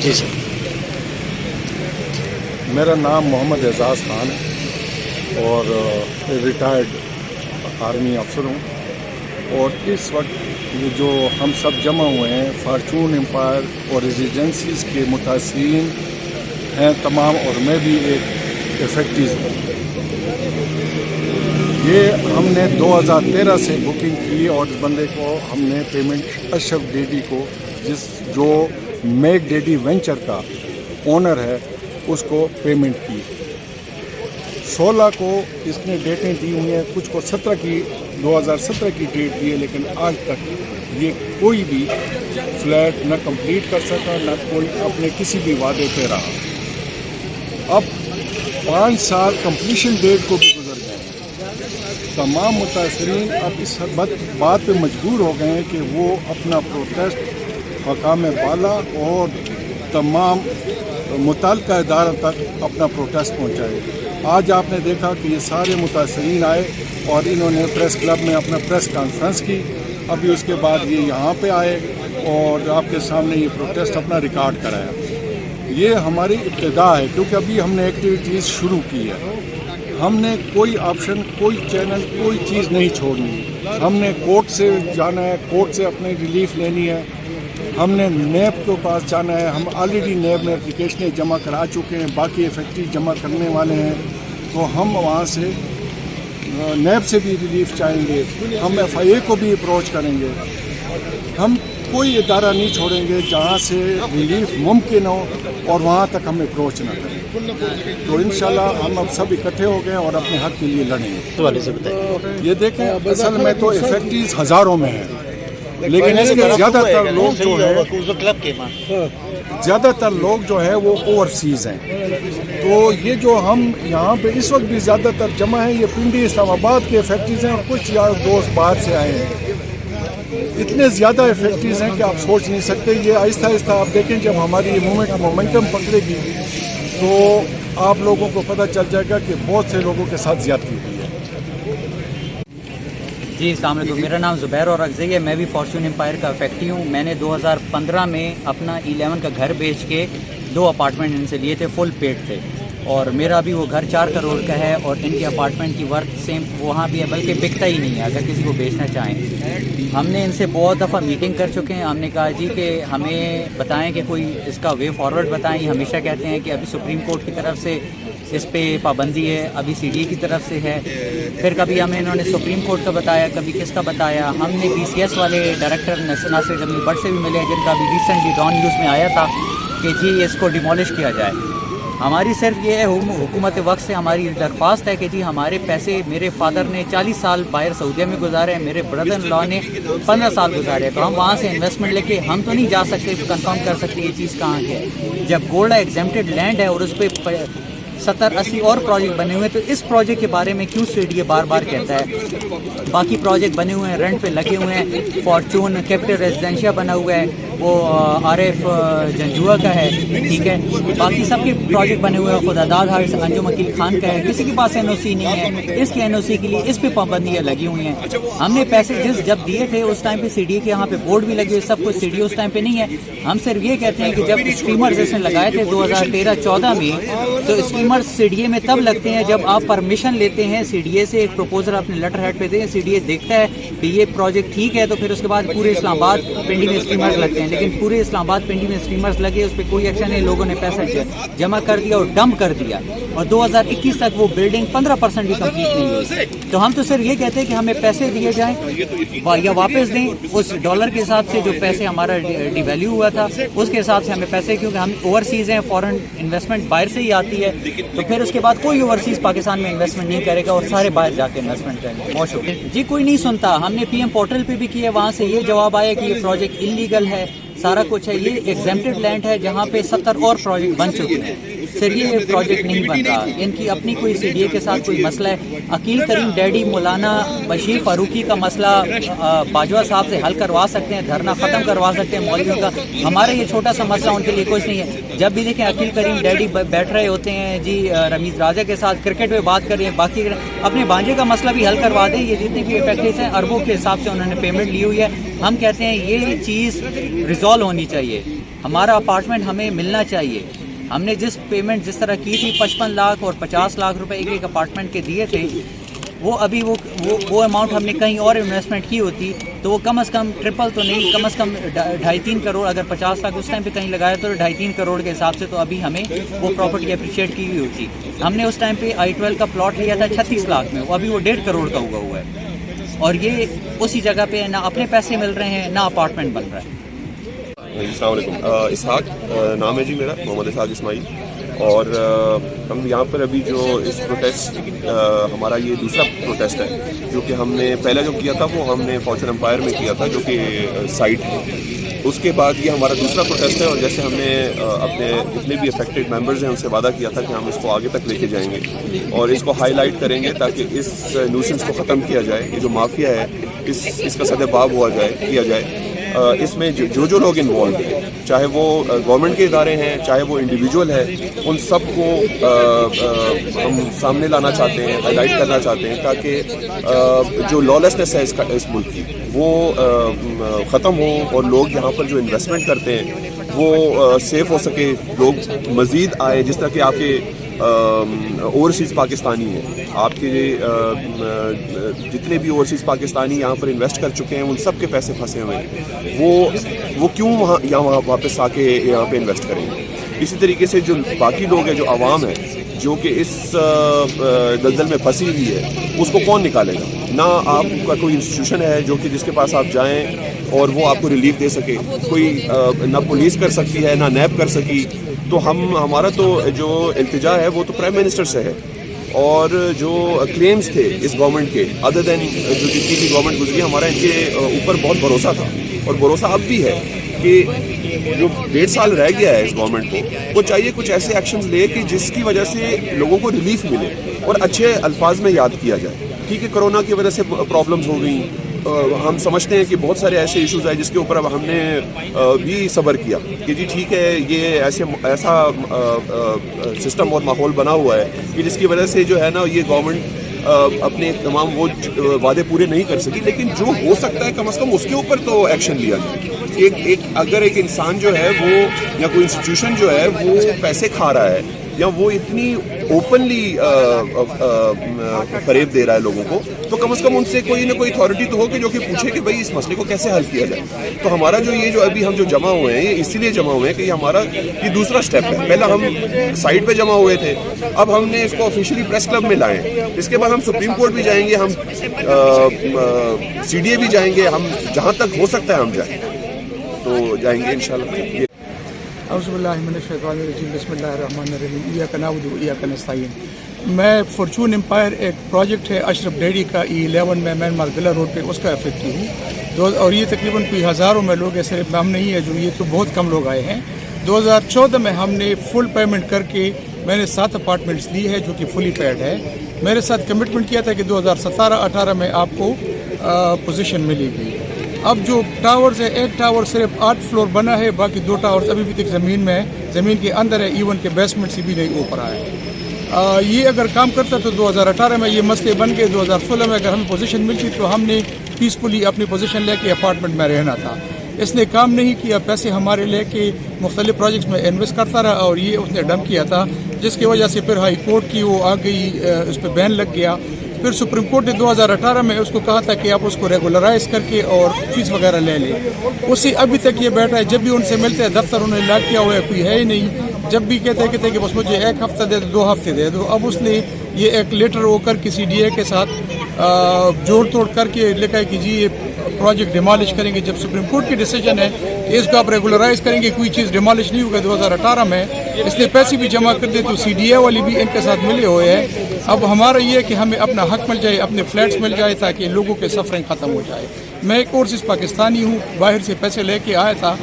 جی سر. میرا نام محمد اعزاز خان ہے اور ریٹائرڈ آرمی افسر ہوں. اور اس وقت یہ جو ہم سب جمع ہوئے ہیں فارچون امپائر اور ریزیڈنسیز کے متاثرین ہیں تمام، اور میں بھی ایک افیکٹیز ہوں. یہ ہم نے 2013 سے بکنگ کی اور اس بندے کو ہم نے پیمنٹ اشرف ڈیڈی کو، جو میک ڈیڈی وینچر کا اونر ہے، اس کو پیمنٹ کی. 16 کو اس نے ڈیٹیں دی ہوئی ہیں، کچھ کو 2017 کی ڈیٹ دی ہے، لیکن آج تک یہ کوئی بھی فلیٹ نہ کمپلیٹ کر سکا، نہ کوئی اپنے کسی بھی وعدے پہ رہا. اب 5 سال کمپلیشن ڈیٹ کو بھی گزر گئے ہیں. تمام متاثرین اب اس بات پہ مجبور ہو گئے ہیں کہ وہ اپنا پروٹیسٹ حکام بالا اور تمام متعلقہ اداروں تک اپنا پروٹیسٹ پہنچائے. آج آپ نے دیکھا کہ یہ سارے متاثرین آئے اور انہوں نے پریس کلب میں اپنا پریس کانفرنس کی. ابھی اس کے بعد یہ یہاں پہ آئے اور آپ کے سامنے یہ پروٹیسٹ اپنا ریکارڈ کرایا. یہ ہماری ابتدا ہے، کیونکہ ابھی ہم نے ایکٹیویٹیز شروع کی ہے. ہم نے کوئی آپشن، کوئی چینل، کوئی چیز نہیں چھوڑنی. ہم نے کورٹ سے جانا ہے، کورٹ سے اپنی ریلیف لینی ہے. ہم نے نیب کے پاس جانا ہے. ہم آلریڈی نیب میں اپلیکیشنیں جمع کرا چکے ہیں، باقی افیکٹیز جمع کرنے والے ہیں. تو ہم وہاں سے نیب سے بھی ریلیف چاہیں گے. ہم FIA کو بھی اپروچ کریں گے. ہم کوئی ادارہ نہیں چھوڑیں گے جہاں سے ریلیف ممکن ہو اور وہاں تک ہم اپروچ نہ کریں. تو انشاءاللہ ہم اب سب اکٹھے ہو گئے اور اپنے حق کے لیے لڑیں گے. یہ دیکھیں، اصل میں تو افیکٹیز ہزاروں میں ہیں، لیکن اس کے زیادہ تر لوگ جو ہے وہ اوورسیز ہیں. تو یہ جو ہم یہاں پہ اس وقت بھی زیادہ تر جمع ہیں، یہ پنڈی اسلام آباد کے افیکٹیز ہیں اور کچھ یار دوست باہر سے آئے ہیں. اتنے زیادہ افیکٹیز ہیں کہ آپ سوچ نہیں سکتے. یہ آہستہ آہستہ آپ دیکھیں، جب ہماری یہ مومنٹم پکڑے گی تو آپ لوگوں کو پتہ چل جائے گا کہ بہت سے لوگوں کے ساتھ زیادتی ہوئی ہے. جی السلام علیکم. میرا نام زبیر اور اغزی ہے. میں بھی فارچون امپائر کا افیکٹی ہوں. میں نے 2015 میں اپنا 11 کا گھر بیچ کے 2 اپارٹمنٹ ان سے لیے تھے، فل پیڈ تھے. اور میرا بھی وہ گھر 4 کروڑ کا ہے اور ان کے اپارٹمنٹ کی ورتھ سیم وہاں بھی ہے، بلکہ بکتا ہی نہیں ہے اگر کسی کو بیچنا چاہیں. ہم نے ان سے بہت دفعہ میٹنگ کر چکے ہیں. ہم نے کہا جی کہ ہمیں بتائیں کہ کوئی اس کا وے فارورڈ بتائیں. یہ ہمیشہ کہتے ہیں کہ ابھی سپریم کورٹ کی طرف سے اس پہ پابندی ہے، ابھی CDA کی طرف سے ہے. پھر کبھی ہمیں انہوں نے سپریم کورٹ کا بتایا، کبھی کس کا بتایا. ہم نے BCS والے ڈائریکٹر ناصر جمیل بٹ سے بھی ملے ہیں، جن کا ابھی ریسنٹلی ڈان نیوز میں آیا تھا کہ جی اس کو ڈیمولش کیا جائے. ہماری صرف یہ ہے حکومت وقت سے ہماری درخواست ہے کہ جی ہمارے پیسے، میرے فادر نے 40 سال باہر سعودیہ میں گزارے ہیں، میرے بردر ان لا نے 15 سال گزارے. تو ہم وہاں سے انویسٹمنٹ لے کے ہم تو نہیں جا سکتے کنفرم کر سکتے یہ چیز کہاں کی ہے. جب گولڈا ایگزیمپٹڈ لینڈ ہے اور اس پہ 70-80 اور پروجیکٹ بنے ہوئے ہیں، تو اس پروجیکٹ کے بارے میں کیوں CDA بار بار کہتا ہے؟ باقی پروجیکٹ بنے ہوئے ہیں، رینٹ پہ لگے ہوئے ہیں. فارچون کیپٹل ریزیڈینشیا بنا ہوا ہے، وہ RF جنجوا کا ہے، ٹھیک ہے. باقی سب کے پروجیکٹ بنے ہوئے ہیں. خدا داد ہاؤس انجم وکیل خان کا ہے. کسی کے پاس NOC نہیں ہے. اس کے NOC کے لیے اس پہ پابندیاں لگی ہوئی ہیں. ہم نے پیسے جب دیے تھے اس ٹائم پہ CDA کے یہاں پہ بورڈ بھی لگے ہوئے، سب کچھ CDA اس ٹائم پہ نہیں ہے. ہم صرف یہ کہتے ہیں کہ جب اسٹریمرز اس نے لگائے تھے 2013-14 میں، تو اسٹریمرز CDA میں تب لگتے ہیں جب آپ پرمیشن لیتے ہیں CDA سے. ایک پروپوزل اپنے لیٹر ہیڈ پہ دیں، CDA دیکھتا ہے کہ یہ پروجیکٹ ٹھیک ہے، تو پھر اس کے بعد پورے اسلام آباد پنڈی میں اسٹریمرز لگتے ہیں. لیکن پورے اسلام آباد پنڈی میں اسٹریمرز لگے، اس پہ کوئی ایکشن نہیں. لوگوں نے پیسہ جمع کر دیا اور ڈمپ کر دیا، اور 2021 تک وہ بلڈنگ 15% بھی کمپلیٹ نہیں ہوئی. تو ہم تو صرف یہ کہتے ہیں کہ ہمیں پیسے دیے جائیں یا واپس دیں اس ڈالر کے حساب سے جو پیسے ہمارا ڈی ویلیو ہوا تھا، اس کے حساب سے ہمیں پیسے، کیونکہ ہم اوورسیز ہیں، فورن انویسٹمنٹ باہر سے ہی آتی ہے. تو پھر اس کے بعد کوئی اوورسیز پاکستان میں انویسٹمنٹ نہیں کرے گا اور سارے باہر جا کے انویسٹمنٹ کریں گے. بہت شکریہ جی. کوئی نہیں سنتا. ہم نے PM پورٹل پہ بھی کیا، وہاں سے یہ جواب آیا کہ یہ پروجیکٹ انلیگل ہے، سارا کچھ ہے. یہ ایگزیمپٹڈ لینڈ ہے جہاں پہ 70 اور پروجیکٹ بن چکے ہیں. سر یہ پروجیکٹ نہیں بن رہا. ان کی اپنی کوئی CDA کے ساتھ کوئی مسئلہ ہے. عقیل کریم ڈیڈی مولانا بشیر فاروقی کا مسئلہ باجوہ صاحب سے حل کروا سکتے ہیں، دھرنا ختم کروا سکتے ہیں مولویوں کا. ہمارا یہ چھوٹا سا مسئلہ ان کے لیے کچھ نہیں ہے. جب بھی دیکھیں عقیل کریم ڈیڈی بیٹھ رہے ہوتے ہیں جی رمیز راجہ کے ساتھ کرکٹ پہ بات کر رہے ہیں، باقی اپنے بانجے کا مسئلہ بھی حل کروا دیں. یہ جتنے بھی افیکٹس ہیں اربوں کے حساب سے انہوں نے پیمنٹ لی ہوئی ہے. ہم کہتے ہیں یہ چیز ریزالو ہونی چاہیے. ہمارا اپارٹمنٹ ہمیں ملنا چاہیے. ہم نے جس پیمنٹ جس طرح کی تھی 55 لاکھ اور 50 لاکھ روپے ایک اپارٹمنٹ کے دیے تھے, وہ ابھی وہ اماؤنٹ ہم نے کہیں اور انویسٹمنٹ کی ہوتی تو وہ کم از کم ٹرپل تو نہیں, کم از کم 2.5-3 کروڑ, اگر 50 لاکھ اس ٹائم پہ کہیں لگایا تو 2.5-3 کروڑ کے حساب سے تو ابھی ہمیں وہ پراپرٹی اپریشیٹ کی ہوئی ہوتی. ہم نے اس ٹائم پہ I-12 کا پلاٹ لیا تھا 36 لاکھ میں, وہ ابھی وہ 1.5 کروڑ کا ہوا ہے, اور یہ اسی جگہ پہ نہ اپنے پیسے مل رہے ہیں نہ اپارٹمنٹ بن رہا ہے. السلام علیکم. اسحاق نام ہے جی میرا, محمد اسحاق اسماعیل. اور ہم یہاں پر ابھی جو اس پروٹیسٹ, ہمارا یہ دوسرا پروٹیسٹ ہے, جو کہ ہم نے پہلا جو کیا تھا وہ ہم نے فارچون امپائر میں کیا تھا جو کہ سائٹ ہے. اس کے بعد یہ ہمارا دوسرا پروٹیسٹ ہے, اور جیسے ہم نے اپنے جتنے بھی افیکٹڈ ممبرز ہیں ان سے وعدہ کیا تھا کہ ہم اس کو آگے تک لے کے جائیں گے اور اس کو ہائی لائٹ کریں گے تاکہ اس نیوسنس کو ختم کیا جائے. یہ جو مافیا ہے اس کا سدباب کیا جائے. اس میں جو لوگ انوالو ہیں, چاہے وہ گورنمنٹ کے ادارے ہیں, چاہے وہ انڈیویجول ہے, ان سب کو ہم سامنے لانا چاہتے ہیں, ہائی لائٹ کرنا چاہتے ہیں تاکہ جو لالسنس ہے اس ملک کی وہ ختم ہو, اور لوگ یہاں پر جو انویسٹمنٹ کرتے ہیں وہ سیف ہو سکے, لوگ مزید آئے. جس طرح کہ آپ کے اوورسیز پاکستانی ہیں, آپ کے جتنے بھی اوورسیز پاکستانی یہاں پر انویسٹ کر چکے ہیں ان سب کے پیسے پھنسے ہوئے ہیں, وہ کیوں وہاں واپس آ کے یہاں پہ انویسٹ کریں گے. اسی طریقے سے جو باقی لوگ ہیں, جو عوام ہے جو کہ اس دلدل میں پھنسی ہوئی ہے, اس کو کون نکالے گا؟ نہ آپ کا کوئی انسٹیٹیوشن ہے جو کہ جس کے پاس آپ جائیں اور وہ آپ کو ریلیف دے سکے, کوئی نہ پولیس کر سکتی ہے نہ نیب کر سکی. تو ہمارا تو جو التجا ہے وہ تو پرائم منسٹر سے ہے, اور جو کلیمز تھے اس گورنمنٹ کے ادر دین جو جتنی بھی گورنمنٹ گزری, ہمارا ان کے اوپر بہت بھروسہ تھا, اور بھروسہ اب بھی ہے کہ جو 1.5 سال رہ گیا ہے اس گورنمنٹ کو, وہ چاہیے کچھ ایسے ایکشنز لے کہ جس کی وجہ سے لوگوں کو ریلیف ملے اور اچھے الفاظ میں یاد کیا جائے. ٹھیک ہے, کرونا کی وجہ سے پرابلمز ہو گئیں, ہم سمجھتے ہیں کہ بہت سارے ایسے ایشوز آئے جس کے اوپر اب ہم نے بھی صبر کیا کہ جی ٹھیک ہے, یہ ایسا سسٹم اور ماحول بنا ہوا ہے کہ جس کی وجہ سے جو ہے نا یہ گورنمنٹ اپنے تمام وہ وعدے پورے نہیں کر سکی, لیکن جو ہو سکتا ہے کم از کم اس کے اوپر تو ایکشن لیا جائے. اگر ایک انسان جو ہے وہ یا کوئی انسٹیٹیوشن جو ہے وہ پیسے کھا رہا ہے یا وہ اتنی اوپنلی فریب دے رہا ہے لوگوں کو, تو کم از کم ان سے کوئی نہ کوئی اتھارٹی تو ہو کہ جو کہ پوچھے کہ بھائی اس مسئلے کو کیسے حل کیا جائے. تو ہمارا جو یہ جو ابھی ہم جو جمع ہوئے ہیں یہ اسی لیے جمع ہوئے ہیں کہ یہ ہمارا یہ دوسرا سٹیپ ہے. پہلا ہم سائٹ پہ جمع ہوئے تھے, اب ہم نے اس کو آفیشیلی پریس کلب میں لائے, اس کے بعد ہم سپریم کورٹ بھی جائیں گے, ہم CDA بھی جائیں گے, ہم جہاں تک ہو سکتا ہے ہم جائیں تو جائیں گے انشاءاللہ. اعوذ باللہ من الشیطان الرجیم, بسم اللہ الرحمن الرحیم, ایاک نعبد و ایاک نستعین. میں فارچون امپائر ایک پروجیکٹ ہے اشرف ڈیری کا E11 میں مین مارگلہ روڈ پہ, اس کا افیکٹو ہوں, اور یہ تقریباً کوئی ہزاروں میں لوگ ہیں, صرف ہم نہیں ہے جو, یہ تو بہت کم لوگ آئے ہیں. 2014 میں ہم نے فل پیمنٹ کر کے میں نے 7 اپارٹمنٹس لی ہے جو کہ فلی پیڈ ہے. میرے ساتھ کمٹمنٹ کیا تھا کہ 2017-18 میں آپ کو پوزیشن ملے گی. اب جو ٹاورز ہے, ایک ٹاور صرف 8 فلور بنا ہے, باقی 2 ٹاورز ابھی بھی تک زمین میں ہے, زمین کے اندر ہے, ایون کے بیسمنٹ سے بھی نہیں اوپر آیا ہے. یہ اگر کام کرتا تو 2018 میں یہ مسئلے بن گئے. 2016 میں اگر ہمیں پوزیشن ملتی تو ہم نے پیسفلی اپنی پوزیشن لے کے اپارٹمنٹ میں رہنا تھا. اس نے کام نہیں کیا, پیسے ہمارے لے کے مختلف پروجیکٹس میں انویسٹ کرتا رہا, اور یہ اس نے ڈمپ کیا تھا, جس کی وجہ سے پھر ہائی کورٹ کی وہ آ گئی, اس پہ بین لگ گیا. پھر سپریم کورٹ نے 2018 میں اس کو کہا تھا کہ آپ اس کو ریگولرائز کر کے اور فیس وغیرہ لے لیں. اسی ابھی تک یہ بیٹھا ہے, جب بھی ان سے ملتے ہیں دفتر انہوں نے لاک کیا ہوا ہے, کوئی ہے ہی نہیں. جب بھی کہتے ہیں کہ بس مجھے 1 ہفتہ دے دو, 2 ہفتے دے دو. اب اس نے یہ ایک لیٹر ہو کر کسی DA کے ساتھ جوڑ توڑ کر کے لکھا ہے کہ جی یہ پروجیکٹ ڈیمالش کریں گے. جب سپریم کورٹ کی ڈیسیجن ہے کہ اس کو آپ ریگولرائز کریں گے, کوئی چیز ڈیمالش نہیں ہوگا. 2018 میں اس نے پیسے بھی جمع کر دیے, تو CDA والی بھی ان کے ساتھ ملے ہوئے ہیں. اب ہمارا یہ ہے کہ ہمیں اپنا حق مل جائے, اپنے فلیٹس مل جائے, تاکہ لوگوں کے سفرنگ ختم ہو جائے. میں ایک اوورسیز پاکستانی ہوں, باہر سے پیسے لے کے آیا تھا,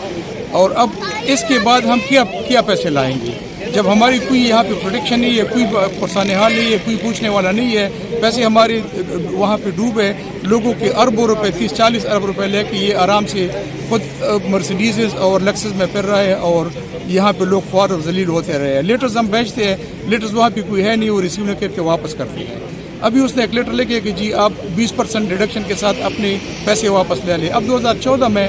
اور اب اس کے بعد ہم کیا پیسے لائیں گے جب ہماری کوئی یہاں پہ پروٹیکشن نہیں ہے, کوئی پرسان حال نہیں ہے, کوئی پوچھنے والا نہیں ہے. پیسے ہمارے وہاں پہ ڈوب ہے, لوگوں کے اربوں روپے 30-40 ارب روپے لے کے یہ آرام سے خود مرسیڈیزز اور لیکسس میں پھر رہے ہیں, اور یہاں پہ لوگ خوار اور ذلیل ہوتے رہے ہیں. لیٹرز ہم بیچتے ہیں, لیٹرز وہاں پہ کوئی ہے نہیں, وہ ریسیو نہ کر کے واپس کرتے ہیں. ابھی اس نے ایک لیٹر لے کے کہ جی آپ 20% ڈیڈکشن کے ساتھ اپنے پیسے واپس لے لیں. اب 2014 میں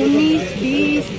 19, 20,